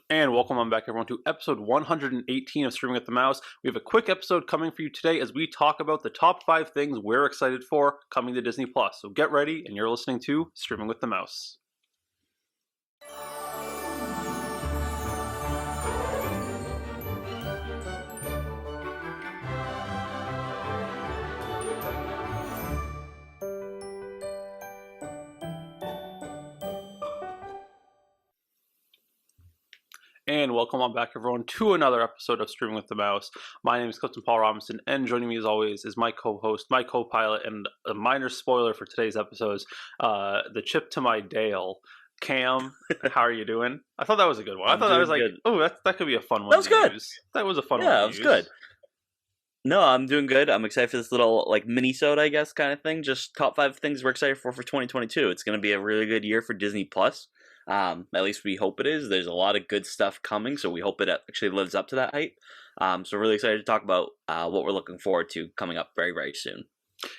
And welcome on back, everyone, to episode 118 of Streaming with the Mouse. We have a quick episode coming for you today as we talk about the top 5 things we're excited for coming to Disney+. So get ready, and you're listening to Streaming with the Mouse. And welcome on back, everyone, to another episode of Streaming with the Mouse. My name is Clifton Paul Robinson, and joining me as always is my co-host, my co-pilot, and a minor spoiler for today's episodes, the chip to my Dale, Cam. How are you doing? I thought that was a good one. I thought that was like, good. Oh, that could be a fun one. That was good. Use. That was a fun one. Yeah, it was good. No, I'm doing good. I'm excited for this little mini-sode, I guess, kind of thing. Just top 5 things we're excited for 2022. It's going to be a really good year for Disney Plus. At least we hope it is. There's a lot of good stuff coming, so we hope it actually lives up to that hype. So really excited to talk about what we're looking forward to coming up very, very soon.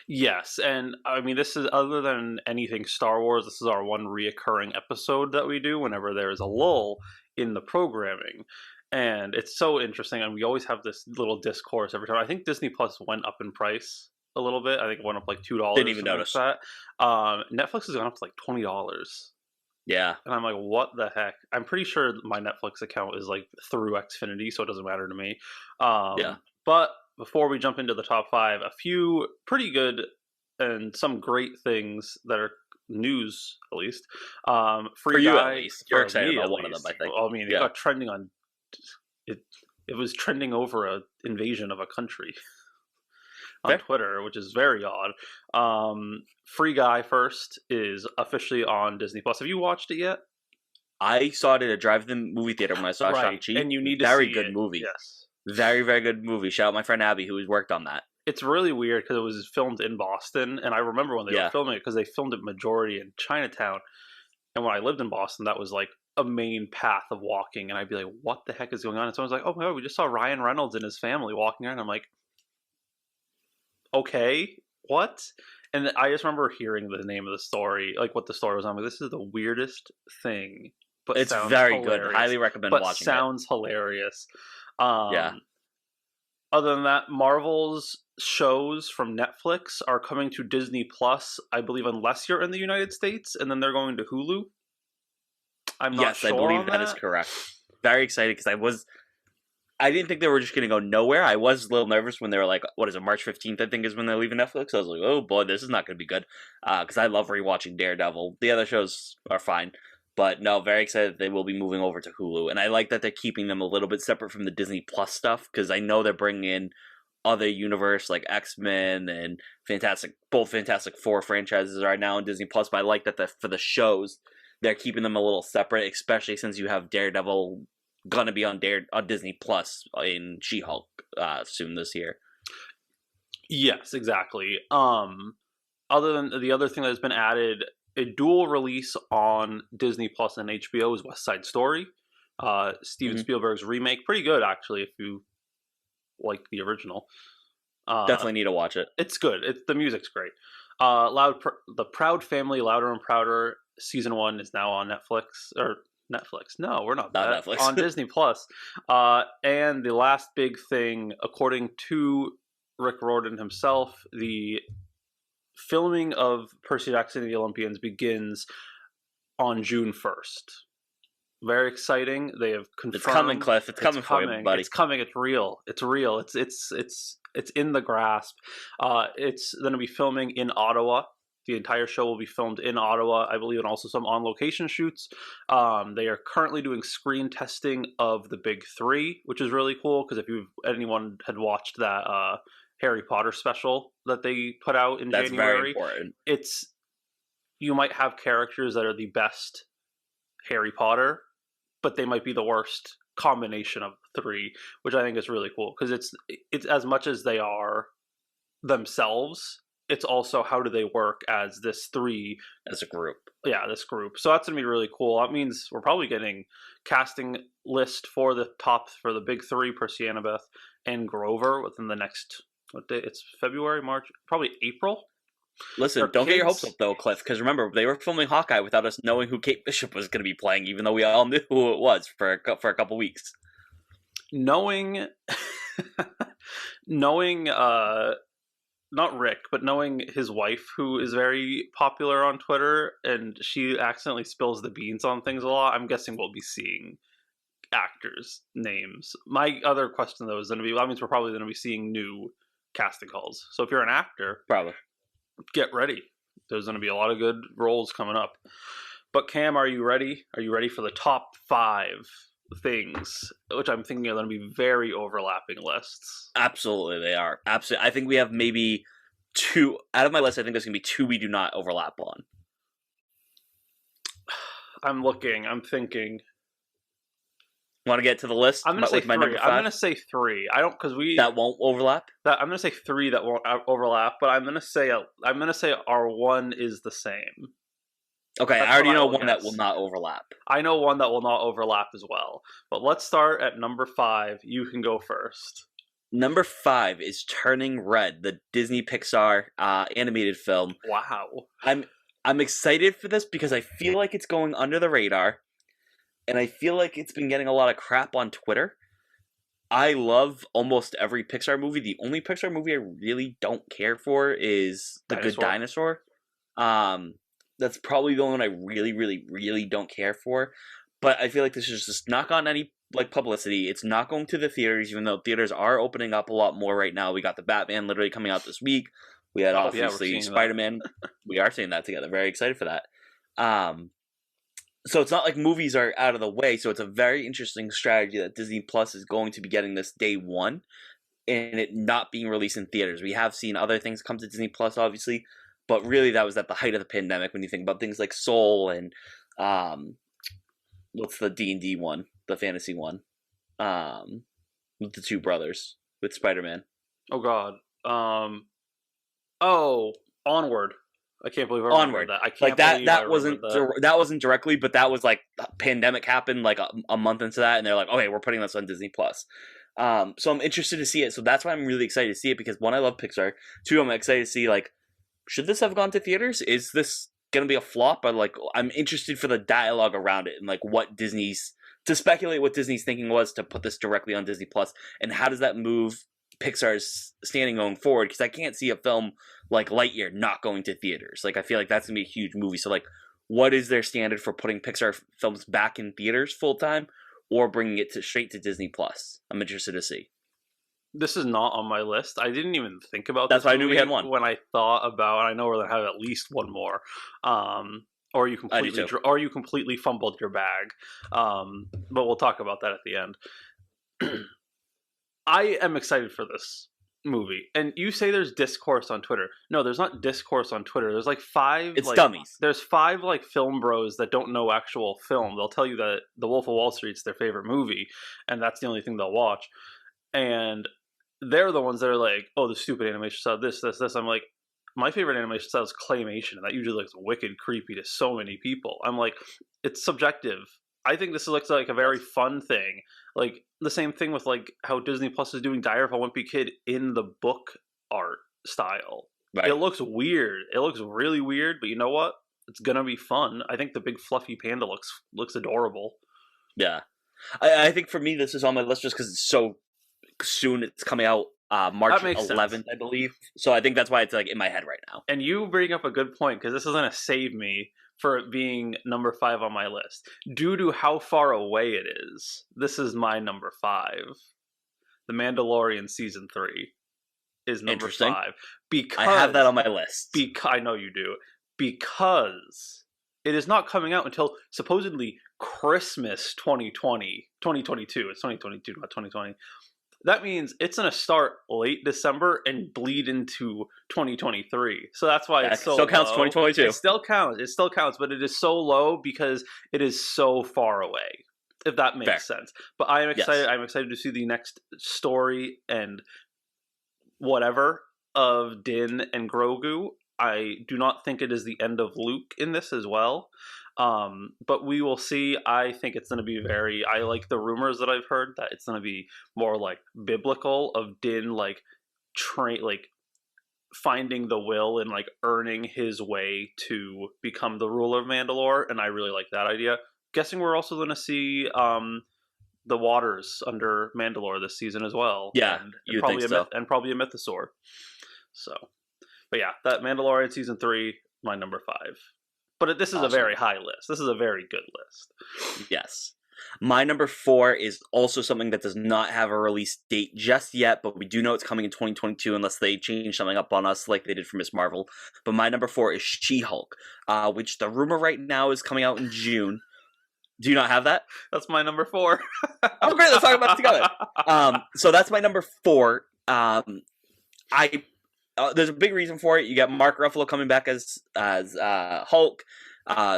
Yes, and I mean, this is, other than anything Star Wars, this is our one reoccurring episode that we do whenever there is a lull in the programming. And it's so interesting, and we always have this little discourse every time. I think Disney Plus went up in price a little bit. I think it went up like $2. Didn't even notice that. Netflix has gone up to like $20. Yeah. And I'm like, what the heck? I'm pretty sure my Netflix account is like through Xfinity, so it doesn't matter to me. Yeah. But before we jump into the top 5, a few pretty good and some great things that are news, at least. For you, at least. You're excited about one of them, I think. Well, I mean, it got trending on... It was trending over an invasion of a country on Twitter, which is very odd. Free Guy first is officially on Disney Plus. Have you watched it yet? I saw it at a drive-in movie theater when I saw Shang-Chi. And you need to very see good it. movie. Yes. Very, very good movie. Shout out my friend Abby, who has worked on that. It's really weird because it was filmed in Boston, and I remember when they were filming it because they filmed it majority in Chinatown. And when I lived in Boston, that was like a main path of walking, and I'd be like, what the heck is going on? And someone's like, oh my god, we just saw Ryan Reynolds and his family walking around. I'm like, okay, what? And I just remember hearing the name of the story, like what the story was on. Like, this is the weirdest thing, but it's very good. Highly recommend watching it. Sounds hilarious. Yeah. Other than that, Marvel's shows from Netflix are coming to Disney Plus, I believe, unless you're in the United States, and then they're going to Hulu. I'm not sure. Yes, I believe that is correct. Very excited because I didn't think they were just going to go nowhere. I was a little nervous when they were like, what is it, March 15th, I think is when they're leaving Netflix. I was like, oh boy, this is not going to be good. Because I love rewatching Daredevil. The other shows are fine. But no, very excited that they will be moving over to Hulu. And I like that they're keeping them a little bit separate from the Disney Plus stuff. Because I know they're bringing in other universe like X-Men and both Fantastic Four franchises are now in Disney Plus. But I like that for the shows, they're keeping them a little separate. Especially since you have Daredevil gonna be on Disney Plus in She-Hulk soon this year. Yes, exactly. Other than the other thing that has been added, a dual release on Disney Plus and HBO is West Side Story. Steven Spielberg's remake, pretty good actually if you like the original. Definitely need to watch it. It's good. The music's great. The Proud Family, Louder and Prouder season 1 is now on Netflix No, we're not Netflix. On Disney Plus. And the last big thing, according to Rick Riordan himself, the filming of Percy Jackson and the Olympians begins on June 1st. Very exciting. They have confirmed. It's coming, Cliff. It's coming for you, buddy. It's coming. It's real. It's real. It's in the grasp. It's going to be filming in Ottawa. The entire show will be filmed in Ottawa, I believe, and also some on-location shoots. They are currently doing screen testing of the Big Three, which is really cool, because if anyone had watched that Harry Potter special that they put out in January, very important. You might have characters that are the best Harry Potter, but they might be the worst combination of the 3, which I think is really cool, because it's as much as they are themselves, it's also how do they work as this 3 as a group. Yeah, this group. So that's gonna be really cool. That means we're probably getting casting list for the Big 3, Percy, Annabeth, and Grover within the next, what day? It's February, March, probably April. Listen, For don't get your hopes kids, up though, Cliff, because remember they were filming Hawkeye without us knowing who Kate Bishop was going to be playing, even though we all knew who it was for a couple weeks. knowing knowing not Rick, but knowing his wife, who is very popular on Twitter, and she accidentally spills the beans on things a lot, I'm guessing we'll be seeing actors' names. My other question, though, is going to be, well, that means we're probably going to be seeing new casting calls. So if you're an actor, Probably. get ready. There's going to be a lot of good roles coming up. But Cam, are you ready? Are you ready for the top 5 things, which I'm thinking are going to be very overlapping lists? Absolutely, they are. Absolutely, I think we have maybe 2 out of my list. I think there's going to be 2 we do not overlap on. I'm looking. I'm thinking. Want to get to the list? I'm gonna say with my 3. number 5? I'm gonna say 3. I don't because we That won't overlap. I'm gonna say 3 that won't overlap, but I'm gonna say our 1 is the same. Okay, That's I already what I know will one that guess. will not overlap. I know one that will not overlap as well. But let's start at number 5. You can go first. Number 5 is Turning Red, the Disney Pixar animated film. Wow. I'm excited for this because I feel like it's going under the radar, and I feel like it's been getting a lot of crap on Twitter. I love almost every Pixar movie. The only Pixar movie I really don't care for is The Good Dinosaur. That's probably the one I really, really, really don't care for. But I feel like this is just not gotten any publicity. It's not going to the theaters, even though theaters are opening up a lot more right now. We got the Batman literally coming out this week. We had obviously Spider-Man. We are seeing that together. Very excited for that. So it's not like movies are out of the way. So it's a very interesting strategy that Disney Plus is going to be getting this day one, and it not being released in theaters. We have seen other things come to Disney Plus, obviously, but really that was at the height of the pandemic when you think about things like Soul and what's the D&D one, the fantasy one, with the 2 brothers with Spider-Man. Oh God. Onward. I can't believe I remembered that. I can't believe that wasn't directly, but that was like pandemic happened like a month into that, and they're like, okay, we're putting this on Disney Plus. So I'm interested to see it. So that's why I'm really excited to see it, because 1, I love Pixar. 2, I'm excited to see, like, should this have gone to theaters? Is this gonna be a flop? But like, I'm interested for the dialogue around it and like to speculate what Disney's thinking was to put this directly on Disney Plus, and how does that move Pixar's standing going forward, because I can't see a film like Lightyear not going to theaters. Like, I feel like that's gonna be a huge movie. So like, what is their standard for putting Pixar films back in theaters full time, or bringing it straight to Disney Plus? I'm interested to see. This is not on my list. I didn't even think about That's this why I knew we had one. when I thought about. I know we're gonna have at least one more. Or you completely fumbled your bag. But we'll talk about that at the end. I am excited for this movie. And you say there's discourse on Twitter. No, there's not discourse on Twitter. There's like 5 It's dummies. There's 5 like film bros that don't know actual film. They'll tell you that The Wolf of Wall Street's their favorite movie, and that's the only thing they'll watch. And they're the ones that are like, oh, the stupid animation style, this. I'm like, my favorite animation style is claymation, and that usually looks wicked creepy to so many people. I'm like, it's subjective. I think this looks like a very fun thing. Like, the same thing with like how Disney Plus is doing Diary of a Wimpy Kid in the book art style. Right. It looks weird. It looks really weird, but you know what? It's gonna be fun. I think the big fluffy panda looks adorable. Yeah. I think for me, this is on my list just because it's so soon. It's coming out March 11th, I believe. So I think that's why it's like in my head right now. And you bring up a good point, because this is going to save me for it being number 5 on my list. Due to how far away it is, this is my number 5. The Mandalorian Season 3 is number 5. Because I have that on my list. I know you do. Because it is not coming out until supposedly Christmas 2022. It's 2022, not 2020. That means it's going to start late December and bleed into 2023. So that's why it's so still counts low. 2022. It still counts, but it is so low because it is so far away, if that makes sense. But I am excited. Yes. I'm excited to see the next story and whatever of Din and Grogu. I do not think it is the end of Luke in this as well. But we will see. I think it's going to be I like the rumors that I've heard that it's going to be more like biblical, of Din finding the will and like earning his way to become the ruler of Mandalore, and I really like that idea. Guessing we're also going to see the waters under Mandalore this season as well, Yeah, and you probably think so? probably a mythosaur. So, but yeah, that Mandalorian season 3, my number 5. But this is a Awesome. very high list. This is a very good list. Yes. My number 4 is also something that does not have a release date just yet, but we do know it's coming in 2022 unless they change something up on us like they did for Miss Marvel. But my number 4 is She-Hulk, which the rumor right now is coming out in June. Do you not have that? That's my number 4. Oh, great! Let's talk about it together. So that's my number 4. There's a big reason for it. You got Mark Ruffalo coming back as Hulk.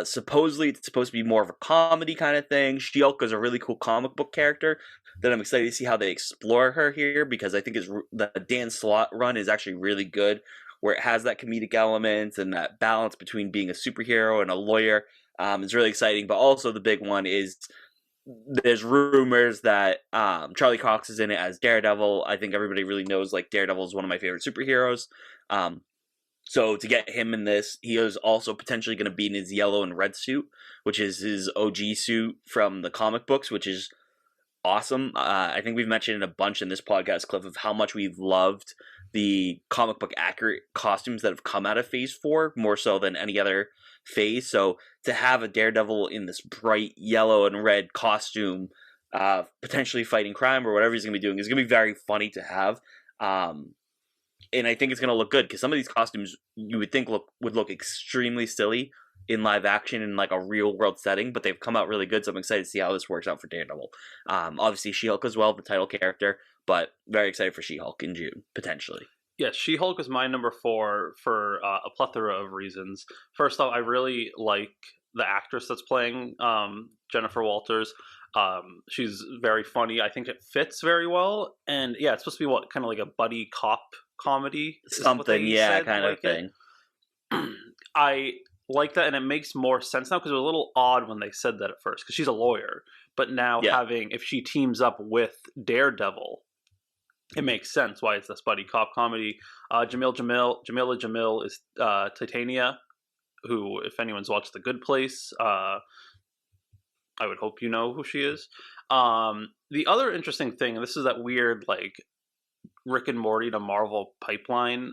Supposedly it's supposed to be more of a comedy kind of thing. She-Hulk is a really cool comic book character that I'm excited to see how they explore her here, because I think the Dan Slott run is actually really good, where it has that comedic element and that balance between being a superhero and a lawyer. It's really exciting. But also the big one is there's rumors that Charlie Cox is in it as Daredevil. I think everybody really knows like Daredevil is one of my favorite superheroes. So to get him in this, he is also potentially going to be in his yellow and red suit, which is his OG suit from the comic books, which is awesome. I think we've mentioned a bunch in this podcast, Cliff, of how much we've loved the comic book accurate costumes that have come out of Phase 4, more so than any other phase. So to have a Daredevil in this bright yellow and red costume, potentially fighting crime or whatever he's going to be doing, is going to be very funny to have. And I think it's going to look good, because some of these costumes you would think would look extremely silly in live action in like a real world setting, but they've come out really good. So I'm excited to see how this works out for Daredevil. Obviously She-Hulk as well, the title character, but very excited for She-Hulk in June, potentially. Yeah, She-Hulk is my number 4 for a plethora of reasons. First off, I really like the actress that's playing Jennifer Walters. She's very funny. I think it fits very well. And yeah, it's supposed to be kind of like a buddy cop comedy. Something, yeah, kind of thing. I like that, and it makes more sense now, because it was a little odd when they said that at first, because she's a lawyer. But now if she teams up with Daredevil, it makes sense why it's this buddy cop comedy. Jamila Jamil is Titania, who, if anyone's watched The Good Place, I would hope you know who she is. The other interesting thing, and this is that weird like Rick and Morty to Marvel pipeline.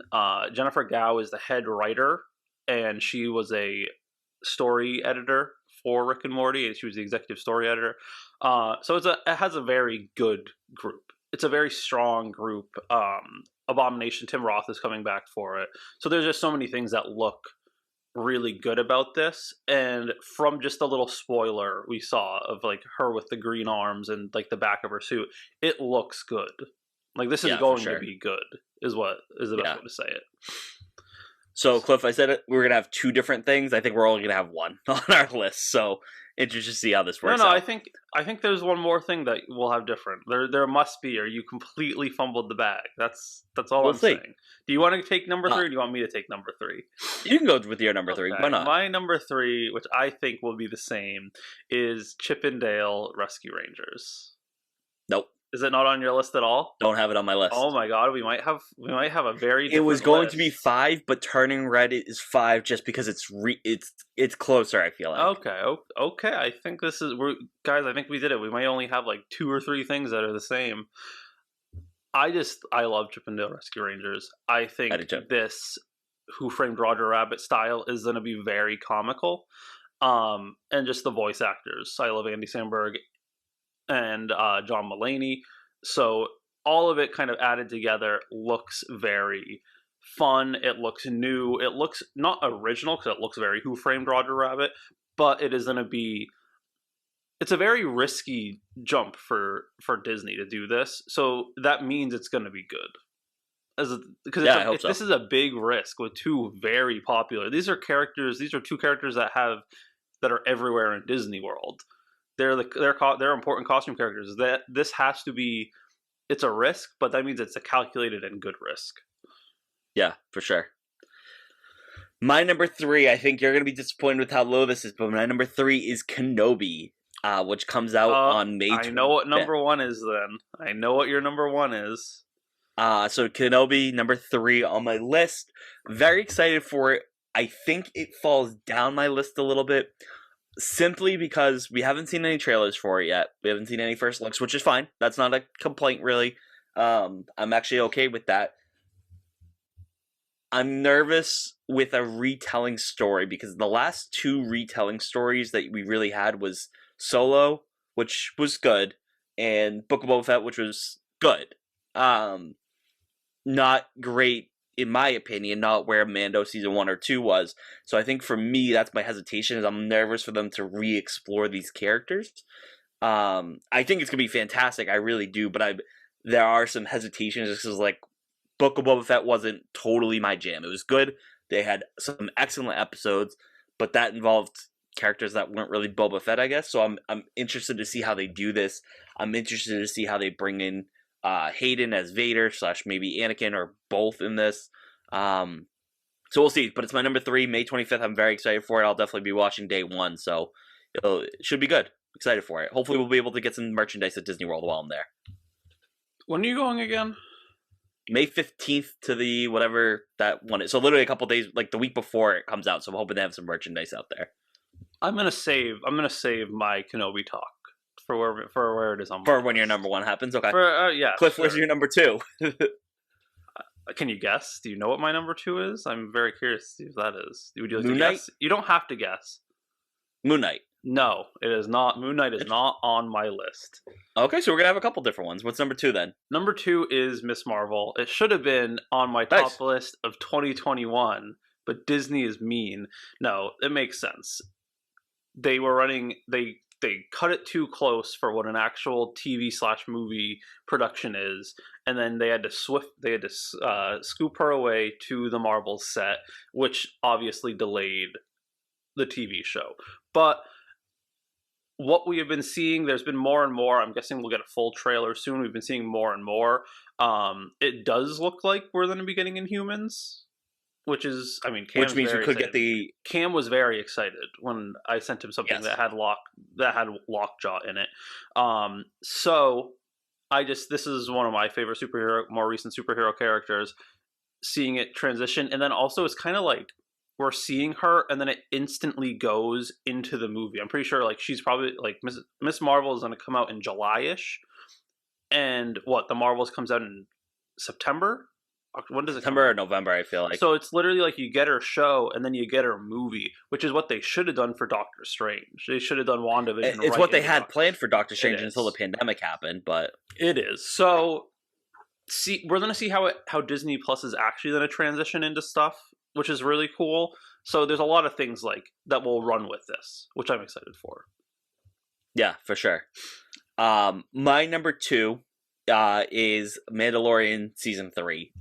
Jennifer Gao is the head writer, and she was a story editor for Rick and Morty, and she was the executive story editor. So it has a very good group. It's a very strong group. Abomination, Tim Roth is coming back for it. So there's just so many things that look really good about this. And from just a little spoiler we saw of like her with the green arms and like the back of her suit, it looks good. Like this is going to be good, is the best way to say it. So Cliff, I said we were gonna have 2 different things. I think we're only gonna have one on our list. So interested to see how this works. No, I think there's one more thing that we'll have different. There must be, or you completely fumbled the bag. That's all I'm saying. Do you want to take number 3, or do you want me to take number 3? You can go with your number 3. Why not? My number 3, which I think will be the same, is Chip and Dale Rescue Rangers. Nope. Is it not on your list at all? Don't have it on my list. Oh my god, we might have a very. It was going to be 5, but Turning Red is 5 just because it's closer. I feel like. Okay. I think guys. I think we did it. We might only have like 2 or 3 things that are the same. I love Chip and Dale Rescue Rangers. I think this Who Framed Roger Rabbit style is going to be very comical, and just the voice actors. I love Andy Samberg and John Mulaney. So all of it kind of added together looks very fun. It looks new. It looks not original, because it looks very Who Framed Roger Rabbit, but it is going to be. It's a very risky jump for Disney to do this. So that means it's going to be good. Because this is a big risk with 2 very popular. These are 2 characters that are everywhere in Disney World. They're important costume characters. That this has to be. It's a risk, but that means it's a calculated and good risk. Yeah, for sure. My number 3, I think you're going to be disappointed with how low this is, but my number 3 is Kenobi, which comes out on May 25th. I know what number 1 is then. I know what your number 1 is. So Kenobi, number 3 on my list. Very excited for it. I think it falls down my list a little bit, simply because we haven't seen any trailers for it yet. We haven't seen any first looks, which is fine. That's not a complaint, really. I'm actually okay with that. I'm nervous with a retelling story because the last 2 retelling stories that we really had was Solo, which was good, and Book of Boba Fett, which was good. Not great in my opinion, not where Mando season 1 or 2 was. So I think for me, that's my hesitation, is I'm nervous for them to re-explore these characters. I think it's gonna be fantastic, I really do, but there are some hesitations just because, like, Book of Boba Fett wasn't totally my jam. It was good. They had some excellent episodes, but that involved characters that weren't really Boba Fett, I guess. So I'm interested to see how they do this. I'm interested to see how they bring in Hayden as Vader / maybe Anakin or both in this. So we'll see. But it's my number 3, May 25th. I'm very excited for it. I'll definitely be watching day 1, so it should be good. Excited for it. Hopefully we'll be able to get some merchandise at Disney World while I'm there. When are you going again? May 15th to the whatever that one is. So literally a couple days, like the week before it comes out. So I'm hoping to have some merchandise out there. I'm gonna save my Kenobi talk for where it is on. For when your number 1 happens. Okay. Yeah. Cliff, sure. where's your number 2? Can you guess? Do you know what my number 2 is? I'm very curious to see if that is. Would you like Moon to Knight? guess? You don't have to guess. Moon Knight. No, it is not. Moon Knight is not on my list. Okay, so we're gonna have a couple different ones. What's number 2 then? Number 2 is Miss Marvel. It should have been on my top list of 2021, but Disney is mean. No, it makes sense. They were running. They cut it too close for what an actual TV / movie production is, and then they had to scoop her away to the Marvel set, which obviously delayed the TV show. But what we have been seeing, there's been more and more. I'm guessing we'll get a full trailer soon. We've been seeing more and more. It does look like we're going to be getting Inhumans, which is, I mean, which means we could get the. Cam was very excited when I sent him something that had Lockjaw in it. So this is one of my favorite more recent superhero characters. Seeing it transition, and then also it's kind of like we're seeing her, and then it instantly goes into the movie. I'm pretty sure, like, she's probably like Miss Marvel is going to come out in July-ish, and the Marvels comes out in September. When does it? September or November? I feel like. So it's literally like you get her show, and then you get her movie, which is what they should have done for Doctor Strange. They should have done WandaVision. It's what they had planned for Doctor Strange until the pandemic happened, but it is. So we're going to see how Disney Plus is actually going to transition into stuff, which is really cool. So there's a lot of things like that will run with this, which I'm excited for. Yeah, for sure. My number 2 is Mandalorian season 3.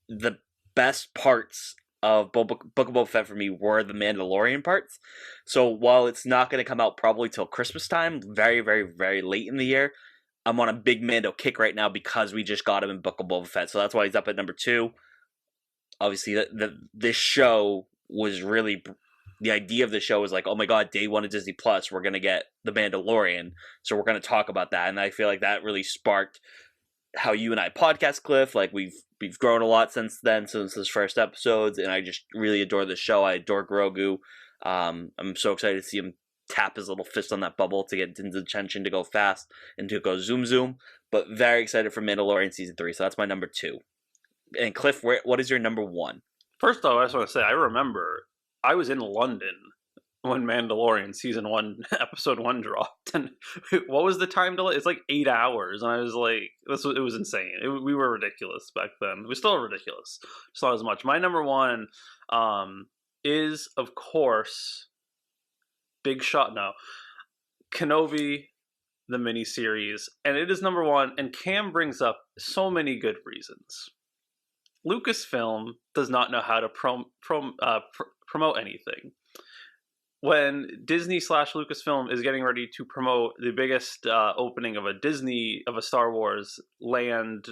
The best parts of Book of Boba Fett for me were the Mandalorian parts. So while it's not going to come out probably till Christmas time, very, very, very late in the year, I'm on a big Mando kick right now because we just got him in Book of Boba Fett. So that's why he's up at number 2. Obviously, this show was really... The idea of the show was like, oh my god, day 1 of Disney Plus, we're going to get The Mandalorian. So we're going to talk about that. And I feel like that really sparked how you and I podcast, Cliff. Like, we've grown a lot since then, since those first episodes. And I just really adore the show. I adore Grogu. I'm so excited to see him tap his little fist on that bubble to get Din's attention to go fast and to go zoom zoom. But very excited for Mandalorian season 3. So that's my number 2. And Cliff, what is your number 1? First off, I just want to say, I remember I was in London when Mandalorian season 1, episode 1 dropped, and what was the time delay? It's like 8 hours, and I was like, it was insane. We were ridiculous back then. We still are ridiculous, just not as much. My number 1 is, of course, Kenobi, the miniseries, and it is number 1. And Cam brings up so many good reasons. Lucasfilm does not know how to promote anything. When Disney / Lucasfilm is getting ready to promote the biggest opening of a Star Wars land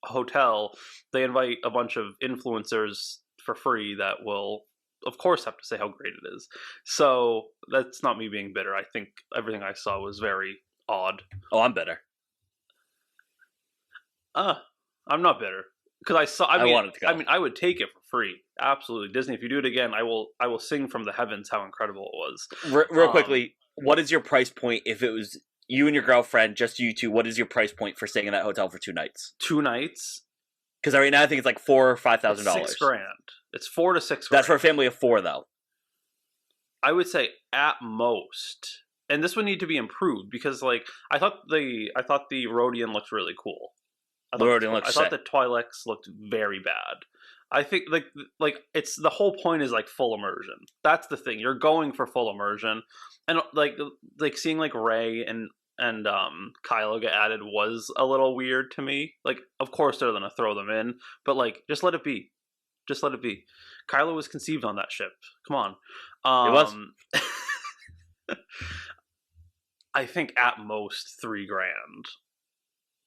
hotel, they invite a bunch of influencers for free that will, of course, have to say how great it is. So that's not me being bitter. I think everything I saw was very odd. Oh, I'm bitter. I'm not bitter. because I saw. I wanted to go. I mean, I would take it for free. Absolutely, Disney. If you do it again, I will. I will sing from the heavens how incredible it was. Real quickly, what is your price point if it was you and your girlfriend, just you two? What is your price point for staying in that hotel for 2 nights? 2 nights. Because right now I think it's like $4,000 or $5,000. $6,000. It's $4,000 to $6,000. That's for a family of 4, though. I would say at most, and this would need to be improved because, like, I thought the Rhodian looked really cool. I thought the Twi'leks looked very bad. I think like it's the whole point is like full immersion. That's the thing. You're going for full immersion, and like seeing like Rey and Kylo get added was a little weird to me. Like, of course they're gonna throw them in, but like just let it be. Just let it be. Kylo was conceived on that ship. Come on. It was. I think at most $3,000.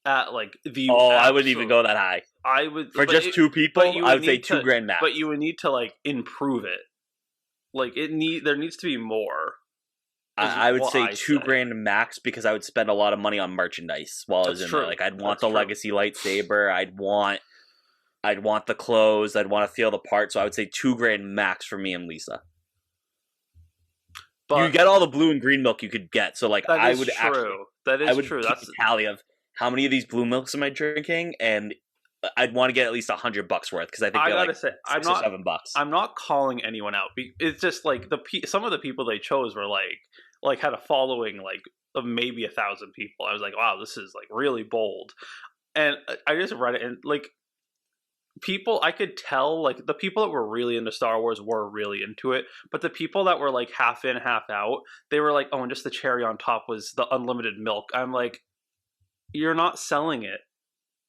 At like the I wouldn't even go that high. I would for just 2 people. I would say $2,000 max. But you would need to like improve it. Like there needs to be more. I would say $2,000 max because I would spend a lot of money on merchandise while I was in there. Like I'd want the legacy lightsaber. I'd want the clothes. I'd want to feel the part. So I would say $2,000 max for me and Lisa. But you get all the blue and green milk you could get. So like I would actually, that is true. That's a tally of how many of these blue milks am I drinking, and I'd want to get at least $100 worth because I think they're like $6 or $7. I'm not calling anyone out. It's just like some of the people they chose were like had a following like of maybe 1,000 people. I was like, wow, this is like really bold. And I just read it and like people, I could tell like the people that were really into Star Wars were really into it, but the people that were like half in, half out, they were like, oh, and just the cherry on top was the unlimited milk. I'm like, you're not selling it.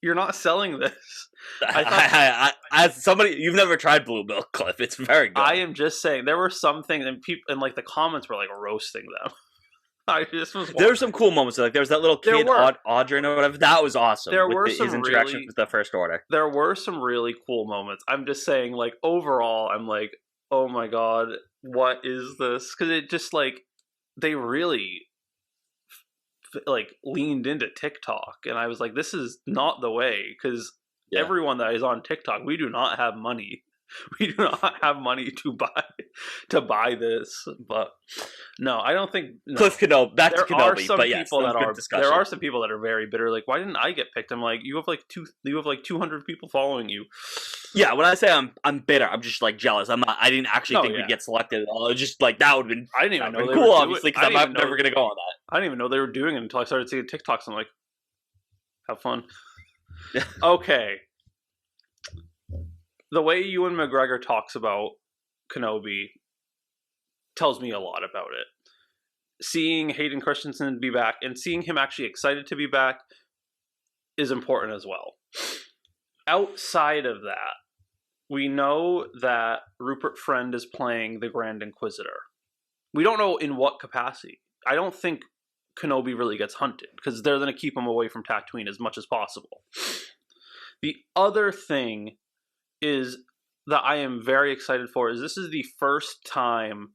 You're not selling this. As somebody, you've never tried blue milk, Cliff. It's very good. I am just saying there were some things, and people, and like the comments were like roasting them. There were some cool moments. Like there was that little kid, Audrey or whatever. That was awesome. There were his interaction with the First Order. There were some really cool moments. I'm just saying, like overall, I'm like, oh my god, what is this? Because it just like they really like leaned into TikTok, and I was like, this is not the way. Because everyone that is on TikTok, we do not have money. We do not have money to buy this, but no, I don't think. No. Cliff Kenobi, back to Kenobi, but yes, there are some people that are very bitter. Like, why didn't I get picked? I'm like, you have like 200 people following you. Yeah, when I say I'm bitter, I'm just like jealous. I'm not. I didn't actually think we'd get selected at all. It was just like that would have been. I didn't even know they cool, were obviously, because I'm never gonna go on that. I didn't even know they were doing it until I started seeing TikToks. I'm like, have fun. Okay. The way Ewan McGregor talks about Kenobi tells me a lot about it. Seeing Hayden Christensen be back and seeing him actually excited to be back is important as well. Outside of that, we know that Rupert Friend is playing the Grand Inquisitor. We don't know in what capacity. I don't think Kenobi really gets hunted because they're going to keep him away from Tatooine as much as possible. The other thing is that I am very excited for is this is the first time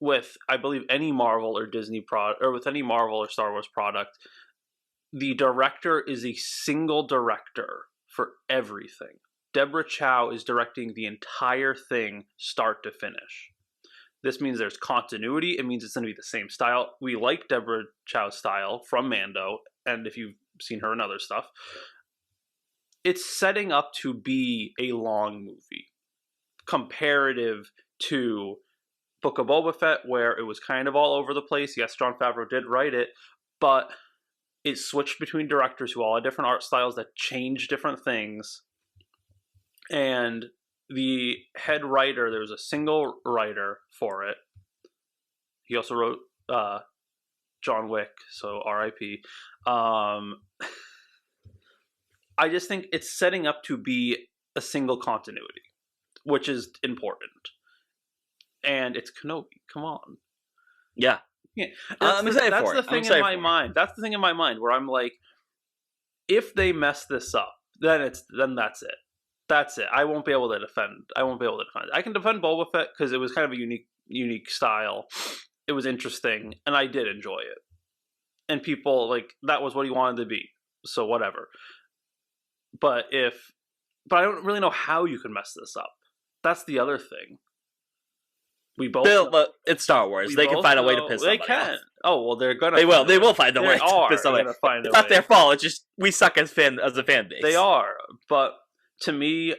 with, I believe, any Marvel or Disney product, or with any Marvel or Star Wars product, the director is a single director for everything. Deborah Chow is directing the entire thing start to finish. This means there's continuity. It means it's going to be the same style. We like Deborah Chow's style from Mando, and if you've seen her in other stuff, it's setting up to be a long movie comparative to Book of Boba Fett, where it was kind of all over the place. Yes, Jon Favreau did write it, but it switched between directors who all had different art styles that changed different things. And the head writer, there was a single writer for it. He also wrote John Wick, so R.I.P. I just think it's setting up to be a single continuity, which is important. And it's Kenobi. Come on. Yeah. I'm excited for it. That's the thing in my mind. That's the thing in my mind where I'm like, if they mess this up, then that's it. That's it. I won't be able to defend. I can defend Boba Fett because it was kind of a unique style. It was interesting, and I did enjoy it. And people, like, that was what he wanted to be. So whatever. But if but I don't really know how you can mess this up. That's the other thing. We both. It's Star Wars. They can find a way to piss somebody off. Oh well, they're gonna. They will. They will find a way to piss somebody off. It's not their fault. It's just we suck as a fan base. They are, but to me,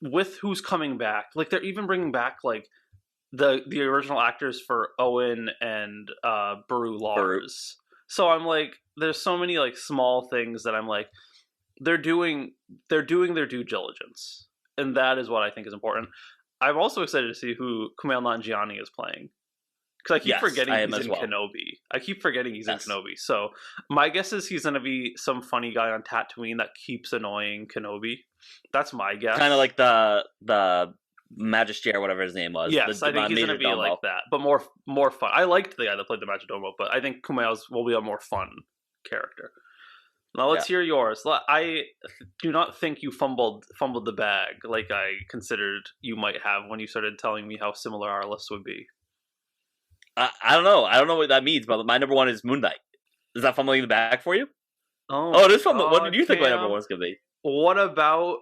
with who's coming back, like they're even bringing back like the original actors for Owen and Beru Lars. So I'm like, there's so many like small things that I'm like, they're doing their due diligence, and that is what I think is important. I'm also excited to see who Kumail Nanjiani is playing. Because I keep forgetting he's in Kenobi. I keep forgetting he's in Kenobi. So my guess is he's going to be some funny guy on Tatooine that keeps annoying Kenobi. That's my guess. Kind of like the Magister, whatever his name was. Yes, I think he's going to be like that. But more fun. I liked the guy that played the Majordomo, but I think Kumail's will be a more fun character. Now let's hear yours. I do not think you fumbled the bag like I considered you might have when you started telling me how similar our list would be. I don't know. I don't know what that means, but my number one is Moon Knight. Is that fumbling the bag for you? Oh, it is fumbling. What did you think my number one was going to be? What about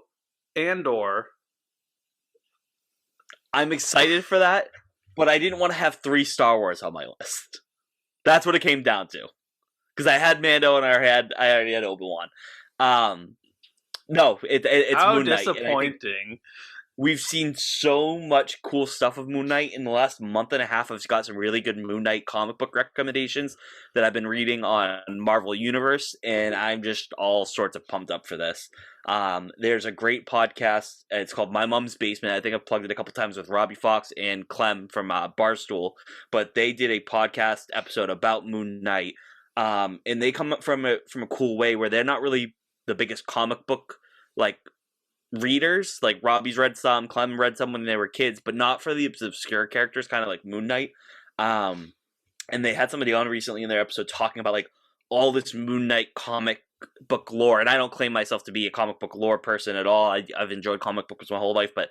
Andor? I'm excited for that, but I didn't want to have 3 Star Wars on my list. That's what it came down to. Because I had Mando and I already had Obi-Wan. No, it's how Moon Knight. Disappointing. We've seen so much cool stuff of Moon Knight in the last month and a half. I've got some really good Moon Knight comic book recommendations that I've been reading on Marvel Universe, and I'm just all sorts of pumped up for this. There's a great podcast. It's called My Mom's Basement. I think I've plugged it a couple times with Robbie Fox and Clem from Barstool, but they did a podcast episode about Moon Knight. And they come up from a cool way where they're not really the biggest comic book like readers. Like Robbie's read some, Clem read some when they were kids, but not for the obscure characters, kind of like Moon Knight. And they had somebody on recently in their episode talking about like all this Moon Knight comic book lore. And I don't claim myself to be a comic book lore person at all. I've enjoyed comic books my whole life, but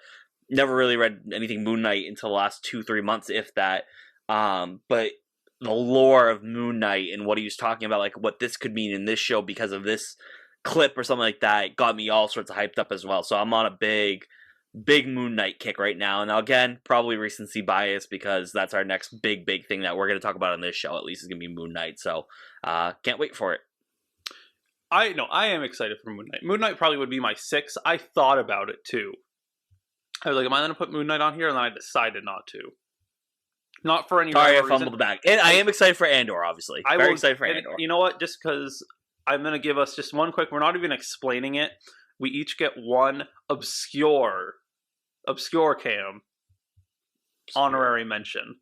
never really read anything Moon Knight until the last 2-3 months, if that. But the lore of Moon Knight and what he was talking about, like what this could mean in this show because of this clip or something like that, got me all sorts of hyped up as well. So I'm on a big Moon Knight kick right now. And again, probably recency bias because that's our next big thing that we're going to talk about on this show. At least is going to be Moon Knight. So can't wait for it. I am excited for Moon Knight. Moon Knight probably would be my 6. I thought about it too. I was like, am I going to put Moon Knight on here? And then I decided not to. Not for any reason. Sorry, I fumbled the bag. And I am excited for Andor, obviously. Very excited for Andor. You know what? Just because I'm going to give us just one quick... We're not even explaining it. We each get one obscure cam honorary mention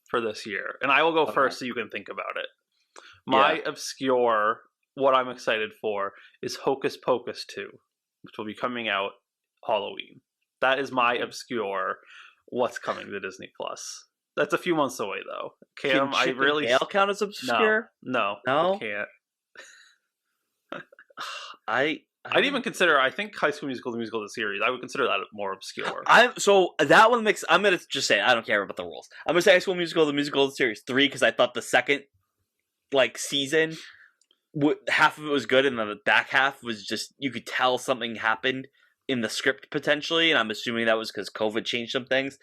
for this year. And I will go first so you can think about it. My obscure, what I'm excited for, is Hocus Pocus 2, which will be coming out Halloween. That is my obscure... what's coming to Disney Plus. That's a few months away though. Cam, I really Dale count as obscure? No, I can't. I I'd even consider. I think High School Musical, the musical, the series. I would consider that more obscure. So that one makes. I'm gonna just say I don't care about the rules. I'm gonna say High School Musical, the musical, the series 3 because I thought the second season, half of it was good, and then the back half was just you could tell something happened in the script potentially, and I'm assuming that was because COVID changed some things.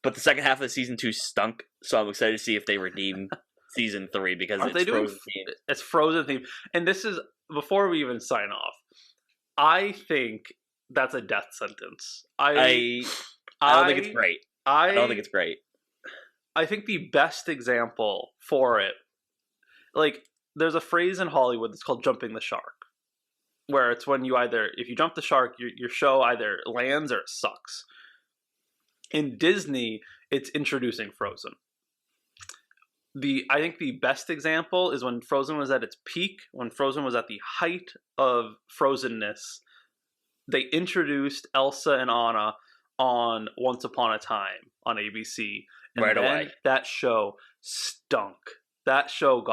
But the second half of season 2 stunk, so I'm excited to see if they redeem season 3 because it's Frozen themed. It's Frozen themed, and this is before we even sign off. I think that's a death sentence. I don't think it's great. I don't think it's great. I think the best example for it, there's a phrase in Hollywood that's called jumping the shark. Where it's when if you jump the shark, your show either lands or it sucks. In Disney, it's introducing Frozen. I think the best example is when Frozen was at its peak, when Frozen was at the height of frozenness, they introduced Elsa and Anna on Once Upon a Time on ABC. And right away. That show stunk. That show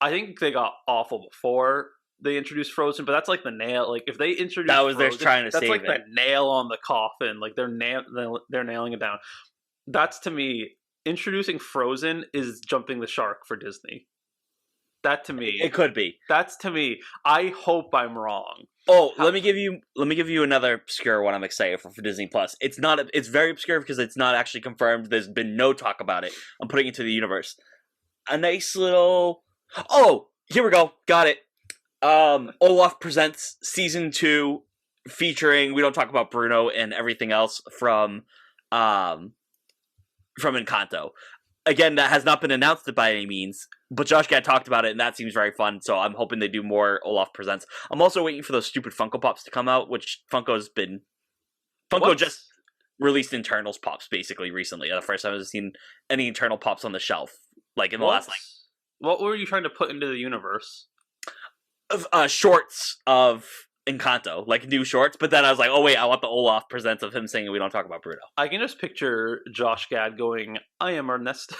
I think they got awful before they introduced Frozen, but that's like the nail. If they introduce that was Frozen, they're trying to save it. That's like the nail on the coffin. They're nailing it down. That's to me, introducing Frozen is jumping the shark for Disney. That to me, It could be. that's to me. I hope I'm wrong. Oh, let me give you another obscure one I'm excited for Disney Plus. It's very obscure because it's not actually confirmed. There's been no talk about it. I'm putting it into the universe. A nice little... Oh, here we go. Got it. Olaf Presents Season 2 featuring We Don't Talk About Bruno and everything else from Encanto. Again, that has not been announced by any means, but Josh Gad talked about it, and that seems very fun, so I'm hoping they do more Olaf Presents. I'm also waiting for those stupid Funko Pops to come out, which Funko just released Internals Pops, basically, recently. The first time I've seen any Internal Pops on the shelf, like, in the last, like... What were you trying to put into the universe? Shorts of Encanto, like new shorts, but then I was like, oh wait, I want the Olaf Presents of him saying We Don't Talk About Bruno. I can just picture Josh Gad going, I am Ernesto,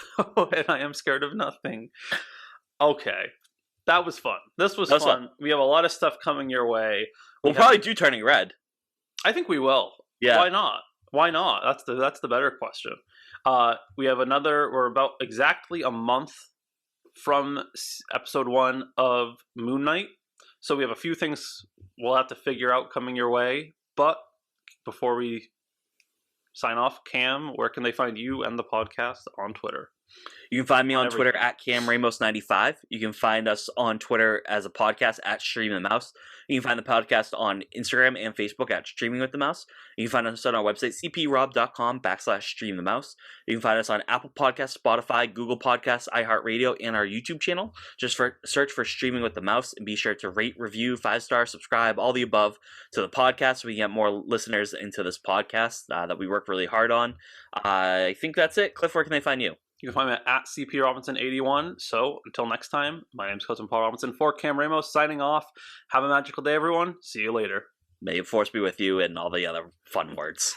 and I am scared of nothing. Okay. That was fun. This was fun. We have a lot of stuff coming your way. We'll probably do Turning Red. I think we will. Yeah. Why not? Why not? That's the better question. We have we're about exactly a month from episode 1 of Moon Knight. So we have a few things we'll have to figure out coming your way. But before we sign off, Cam, where can they find you and the podcast on Twitter? You can find me on Twitter at CamRamos95. You can find us on Twitter as a podcast at Stream the Mouse. You can find the podcast on Instagram and Facebook at Streaming with the Mouse. You can find us on our website, cprob.com/streamthemouse. You can find us on Apple Podcasts, Spotify, Google Podcasts, iHeartRadio, and our YouTube channel. Just search for Streaming with the Mouse, and be sure to rate, review, 5-star, subscribe, all the above to the podcast so we can get more listeners into this podcast that we work really hard on. I think that's it. Cliff, where can they find you? You can find me at CPRobinson81. So until next time, my name is Cousin Paul Robinson for Cam Ramos, signing off. Have a magical day, everyone. See you later. May the force be with you and all the other fun words.